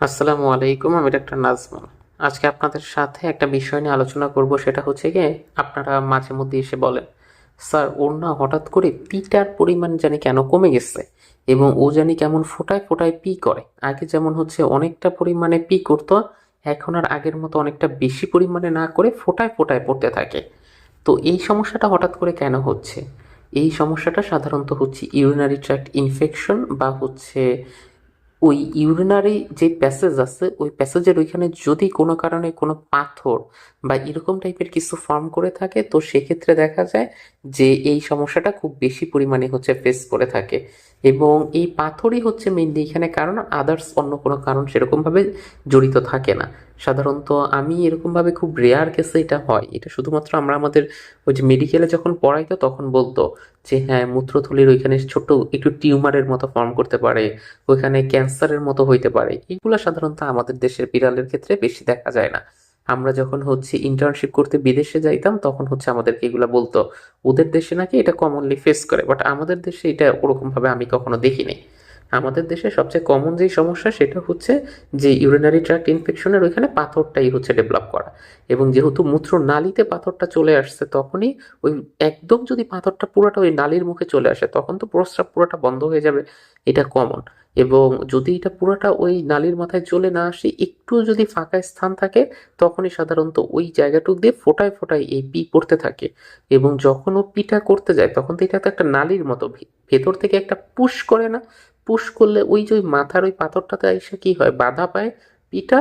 আসসালামু আলাইকুম, আমি ডাক্তার নাজমুল। আজকে আপনাদের সাথে একটা বিষয় নিয়ে আলোচনা করব, সেটা হচ্ছে গিয়ে আপনারা মাঝে মধ্যে এসে বলেন, স্যার ওর না হঠাৎ করে পিটার পরিমাণ জানি কেন কমে গেছে এবং ও জানি কেমন ফোটায় ফোটায় পি করে। আগে যেমন হচ্ছে অনেকটা পরিমাণে পি করতো, এখন আর আগের মতো অনেকটা বেশি পরিমাণে না করে ফোটায় ফোটায় পড়তে থাকে। তো এই সমস্যাটা হঠাৎ করে কেন হচ্ছে? এই সমস্যাটা সাধারণত হচ্ছে ইউরিনারি ট্র্যাক্ট ইনফেকশন বা হচ্ছে ওই ইউরিনারি যে প্যাসেজ আছে, ওই প্যাসেজের ওইখানে যদি কোনো কারণে কোনো পাথর বা এরকম টাইপের কিছু ফর্ম করে থাকে, তো সেক্ষেত্রে দেখা যায় যে এই সমস্যাটা খুব বেশি পরিমাণে হচ্ছে ফেস করে থাকে। এবং এই পাথরই হচ্ছে মেইনলি এখানে কারণ, আদার্স অন্য কোনো কারণ সেরকমভাবে জড়িত থাকে না। সাধারণত আমি এরকমভাবে খুব রেয়ার কেসে এটা হয়, এটা শুধুমাত্র আমরা আমাদের ওই যে মেডিকেলে যখন পড়াইতো তখন বলতো যে হ্যাঁ, মূত্রথলির ওইখানে ছোট একটু টিউমারের মতো ফর্ম করতে পারে, ওইখানে ক্যান্সারের মতো হইতে পারে। এগুলো সাধারণত আমাদের দেশের বিড়ালের ক্ষেত্রে বেশি দেখা যায় না। আমরা যখন হচ্ছে ইন্টার্নশিপ করতে বিদেশে যাইতাম তখন হচ্ছে আমাদেরকে এগুলা বলতো, ওদের দেশে নাকি এটা কমনলি ফেস করে, বাট আমাদের দেশে এটা ওরকম ভাবে আমি কখনো দেখিনি। আমাদের দেশে সবচেয়ে কমন যেই সমস্যা সেটা হচ্ছে যে ইউরিনারি ট্র্যাক্ট ইনফেকশনের ওইখানে পাথরটাই হচ্ছে ডেভেলপ করা। এবং যেহেতু মূত্র নালীতে পাথরটা চলে আসছে, তখনই ওই একদম যদি পাথরটা পুরোটা ওই নালীর মুখে চলে আসে তখন তো প্রস্রাব পুরোটা বন্ধ হয়ে যাবে, এটা কমন। এবং যদি এটা পুরোটা ওই নালীর মাথায় চলে না আসে, একটু যদি ফাঁকা স্থান থাকে, তখনই সাধারণত ওই জায়গাটুক দিয়ে ফোটায় ফোটায় এই পি পড়তে থাকে। এবং যখন ও পিটা করতে যায় তখন তো এটা তো একটা নালীর মতো, ভেতর থেকে একটা পুশ করে না, পুশ করলে ওই যে ওই মাথার ওই পাথরটাতে এসে কি হয়, বাধা পায় পিটা,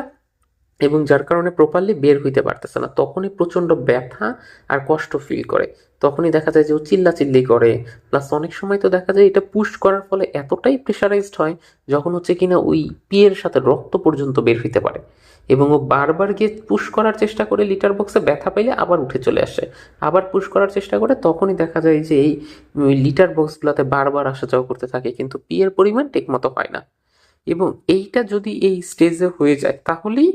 এবং যার কারণে প্রপারলি বের হইতে পারতেছে না। তখনই প্রচন্ড ব্যথা আর কষ্ট ফিল করে। তখনই দেখা যায় যে ও চিল্লাচিল্লি করে। প্লাস অনেক সময় তো দেখা যায় এটা পুশ করার ফলে এতটাই প্রেশারাইজড হয় যখন হচ্ছে কিনা ওই পিয়ের সাথে রক্ত পর্যন্ত বের হইতে পারে। এবং ও বারবার গিয়ে পুশ করার চেষ্টা করে, লিটার বক্সে ব্যথা পাইলে আবার উঠে চলে আসে, আবার পুশ করার চেষ্টা করে, তখনই দেখা যায় যে এই লিটার বক্সগুলোতে বারবার আসা যাওয়া করতে থাকে, কিন্তু পিয়ের পরিমাণ ঠিক মতো হয় না। এবং এইটা যদি এই স্টেজে হয়ে যায় তাহলেই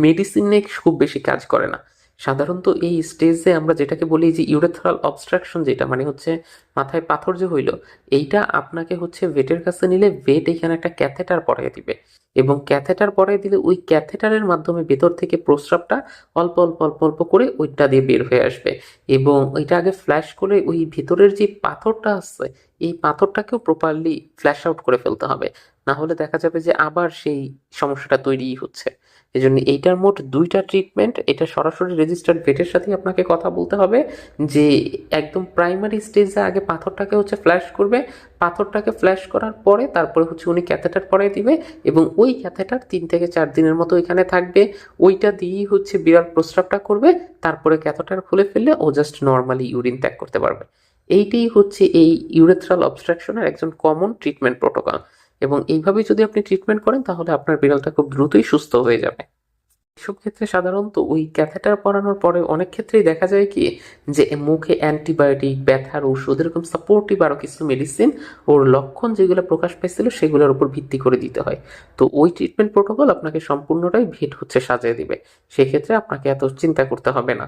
মেডিসিনে খুব বেশি কাজ করে না। সাধারণত এই স্টেজে আমরা যেটাকে বলি যে ইউরেথ্রাল অবস্ট্রাকশন, যেটা মানে হচ্ছে মাথায় পাথর যে হইল, এইটা আপনাকে হচ্ছে ভেটের কাছে নিলে ভেট এখানে একটা ক্যাথেটার পরাইয়ে দিবে। এবং ক্যাথেটার পরাইয়ে দিলে ওই ক্যাথেটারের মাধ্যমে ভেতর থেকে প্রস্রাবটা অল্প অল্প অল্প অল্প করে ওইটা দিয়ে বের হয়ে আসবে। এবং ওইটা আগে ফ্ল্যাশ করে ওই ভিতরের যে পাথরটা আছে, এই পাথরটাকেও প্রপারলি ফ্ল্যাশ আউট করে ফেলতে হবে, না হলে দেখা যাবে যে আবার সেই সমস্যাটা তৈরিই হচ্ছে। এজন্য এইটার মোট দুইটা ট্রিটমেন্ট, এটা সরাসরি রেজিস্টার্ড ভেটের সাথেই আপনাকে কথা বলতে হবে যে একদম প্রাইমারি স্টেজে আগে পাথরটাকে হচ্ছে ফ্ল্যাশ করবে, পাথরটাকে ফ্ল্যাশ করার পরে তারপরে হচ্ছে উনি ক্যাথেটার পরে দিবে, এবং ওই ক্যাথেটার 3 থেকে 4 দিনের মতো এখানে থাকবে। ওইটা দিয়েই হচ্ছে বিড়াল প্রস্রাবটা করবে, তারপরে ক্যাথেটার খুলে ফেললে ও জাস্ট নর্মালি ইউরিন ত্যাগ করতে পারবে। এইটাই হচ্ছে এই ইউরেথ্রাল অবস্ট্রাকশনের একজন কমন ট্রিটমেন্ট প্রোটোকল। এবং এইভাবেই যদি আপনি ট্রিটমেন্ট করেন তাহলে আপনার বিড়ালটা খুব দ্রুতই সুস্থ হয়ে যাবে। এসব ক্ষেত্রে সাধারণত ওই ক্যাথেটার পরানোর পরে অনেক ক্ষেত্রেই দেখা যায় কি যে মুখে অ্যান্টিবায়োটিক, ব্যথার ওষুধ, এরকম সাপোর্টিভ আরও কিছু মেডিসিন ওর লক্ষণ যেগুলো প্রকাশ পাইছিল সেগুলোর উপর ভিত্তি করে দিতে হয়। তো ওই ট্রিটমেন্ট প্রোটোকল আপনাকে সম্পূর্ণটাই ভেট হচ্ছে সাজিয়ে দিবে, সেক্ষেত্রে আপনাকে এত চিন্তা করতে হবে না।